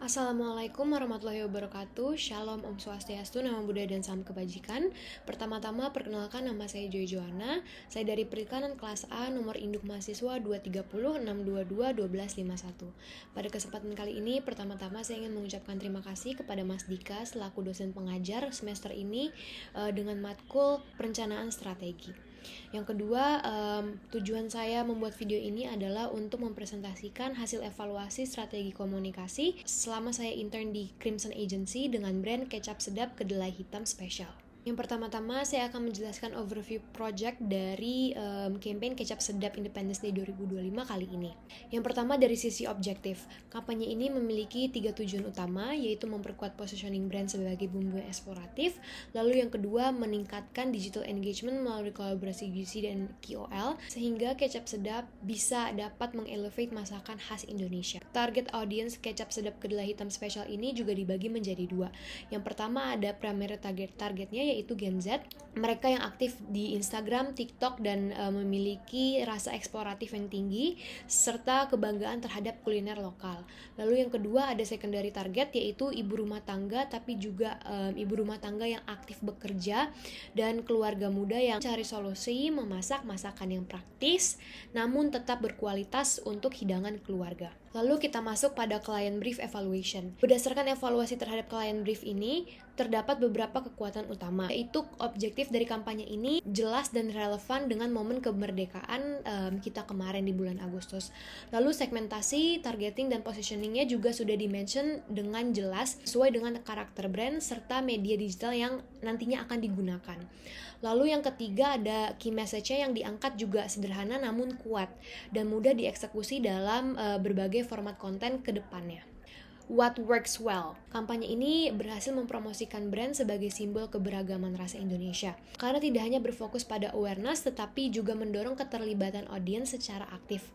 Assalamualaikum warahmatullahi wabarakatuh. Shalom, Om Swastiastu, Namo Buddhaya dan Salam Kebajikan. Pertama-tama perkenalkan, nama saya Joy Joanna. Saya dari Perikanan kelas A, nomor induk mahasiswa 230-622-1251. Pada kesempatan kali ini, pertama-tama saya ingin mengucapkan terima kasih kepada Mas Dika selaku dosen pengajar semester ini dengan matkul perencanaan strategi. Yang kedua, tujuan saya membuat video ini adalah untuk mempresentasikan hasil evaluasi strategi komunikasi selama saya intern di Crimson Agency dengan brand kecap sedap kedelai hitam spesial. Yang pertama-tama saya akan menjelaskan overview project dari campaign kecap sedap Independence Day 2025 kali ini. Yang pertama dari sisi objektif, kampanye ini memiliki 3 tujuan utama, yaitu memperkuat positioning brand sebagai bumbu yang eksploratif. Lalu yang kedua, meningkatkan digital engagement melalui kolaborasi UGC dan KOL, sehingga kecap sedap bisa dapat mengelevate masakan khas Indonesia. Target audience kecap sedap kedelai hitam spesial ini juga dibagi menjadi 2. Yang pertama ada primary targetnya, yaitu Gen Z, mereka yang aktif di Instagram, TikTok, dan memiliki rasa eksploratif yang tinggi serta kebanggaan terhadap kuliner lokal. Lalu yang kedua ada secondary target, yaitu ibu rumah tangga, tapi juga ibu rumah tangga yang aktif bekerja dan keluarga muda yang cari solusi memasak masakan yang praktis namun tetap berkualitas untuk hidangan keluarga. Lalu kita masuk pada client brief evaluation. Berdasarkan evaluasi terhadap client brief ini, terdapat beberapa kekuatan utama, yaitu objektif dari kampanye ini jelas dan relevan dengan momen kemerdekaan kita kemarin di bulan Agustus. Lalu segmentasi, targeting, dan positioningnya juga sudah di-mention dengan jelas sesuai dengan karakter brand serta media digital yang nantinya akan digunakan. Lalu yang ketiga ada key message-nya yang diangkat juga sederhana namun kuat dan mudah dieksekusi dalam berbagai format konten ke depannya. What works well? Kampanye ini berhasil mempromosikan brand sebagai simbol keberagaman rasa Indonesia. Karena tidak hanya berfokus pada awareness, tetapi juga mendorong keterlibatan audiens secara aktif.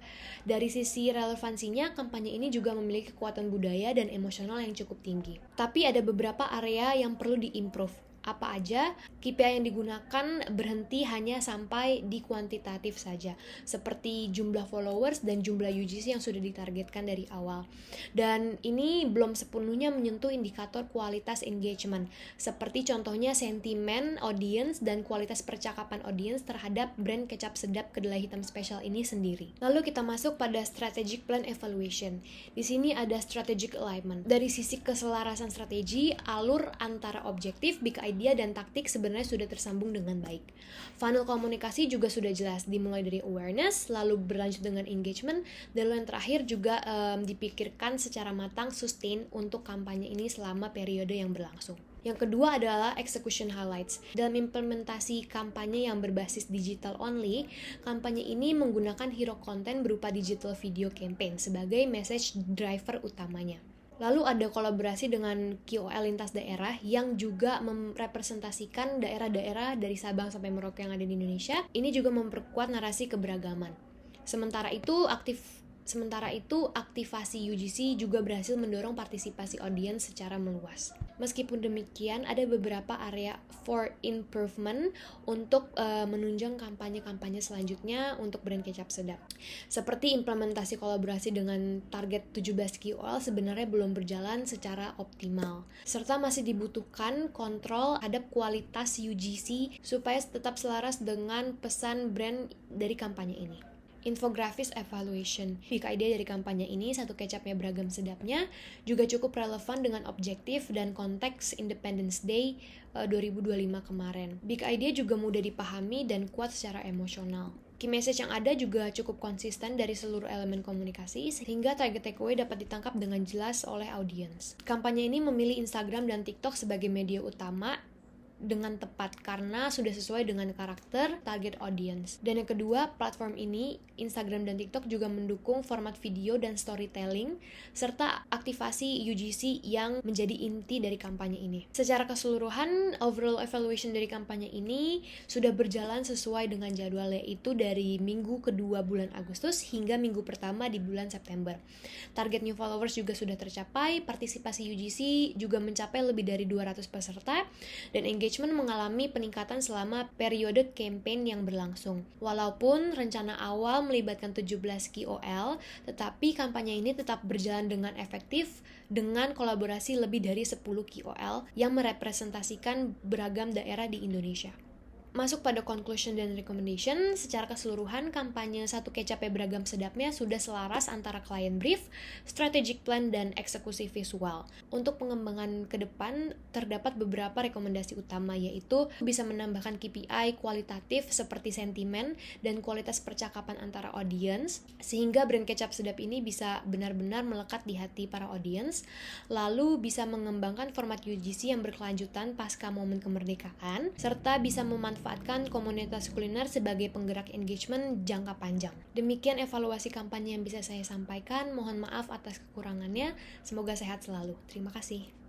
Dari sisi relevansinya, kampanye ini juga memiliki kekuatan budaya dan emosional yang cukup tinggi. Tapi ada beberapa area yang perlu diimprove. Apa aja? KPI yang digunakan berhenti hanya sampai di kuantitatif saja, seperti jumlah followers dan jumlah UGC yang sudah ditargetkan dari awal. Dan ini belum sepenuhnya menyentuh indikator kualitas engagement, seperti contohnya sentimen audience dan kualitas percakapan audience terhadap brand kecap sedap kedelai hitam spesial ini sendiri. Lalu kita masuk pada strategic plan evaluation. Di sini ada strategic alignment. Dari sisi keselarasan strategi, alur antara objektif, big idea dan taktik sebenarnya sudah tersambung dengan baik. Funnel komunikasi juga sudah jelas, dimulai dari awareness, lalu berlanjut dengan engagement, dan lalu yang terakhir juga dipikirkan secara matang sustain untuk kampanye ini selama periode yang berlangsung. Yang kedua adalah execution highlights. Dalam implementasi kampanye yang berbasis digital only, kampanye ini menggunakan hero content berupa digital video campaign sebagai message driver utamanya. Lalu ada kolaborasi dengan KOL lintas daerah yang juga merepresentasikan daerah-daerah dari Sabang sampai Merauke yang ada di Indonesia. Ini juga memperkuat narasi keberagaman. Sementara itu aktivasi UGC juga berhasil mendorong partisipasi audiens secara meluas. Meskipun demikian, ada beberapa area for improvement untuk menunjang kampanye-kampanye selanjutnya untuk brand kecap sedap. Seperti implementasi kolaborasi dengan target 17 KOL sebenarnya belum berjalan secara optimal. Serta masih dibutuhkan kontrol terhadap kualitas UGC supaya tetap selaras dengan pesan brand dari kampanye ini. Infografis evaluation. Big idea dari kampanye ini, satu kecapnya beragam sedapnya, juga cukup relevan dengan objektif dan konteks Independence Day 2025 kemarin. Big idea juga mudah dipahami dan kuat secara emosional. Key message yang ada juga cukup konsisten dari seluruh elemen komunikasi, sehingga target takeaway dapat ditangkap dengan jelas oleh audiens. Kampanye ini memilih Instagram dan TikTok sebagai media utama dengan tepat karena sudah sesuai dengan karakter target audience. Dan yang kedua, platform ini, Instagram dan TikTok juga mendukung format video dan storytelling serta aktivasi UGC yang menjadi inti dari kampanye ini. Secara keseluruhan, overall evaluation dari kampanye ini sudah berjalan sesuai dengan jadwal, yaitu dari minggu kedua bulan Agustus hingga minggu pertama di bulan September. Target new followers juga sudah tercapai, partisipasi UGC juga mencapai lebih dari 200 peserta, dan engagement engagement mengalami peningkatan selama periode campaign yang berlangsung. Walaupun rencana awal melibatkan 17 KOL, tetapi kampanye ini tetap berjalan dengan efektif dengan kolaborasi lebih dari 10 KOL yang merepresentasikan beragam daerah di Indonesia. Masuk pada conclusion dan recommendation, secara keseluruhan kampanye Satu Kecap Beragam Sedapnya sudah selaras antara client brief, strategic plan, dan eksekusi visual. Untuk pengembangan ke depan, terdapat beberapa rekomendasi utama, yaitu bisa menambahkan KPI kualitatif seperti sentimen dan kualitas percakapan antara audience, sehingga brand kecap sedap ini bisa benar-benar melekat di hati para audience. Lalu bisa mengembangkan format UGC yang berkelanjutan pasca momen kemerdekaan, serta bisa memanfaatkan komunitas kuliner sebagai penggerak engagement jangka panjang. Demikian evaluasi kampanye yang bisa saya sampaikan. Mohon maaf atas kekurangannya. Semoga sehat selalu. Terima kasih.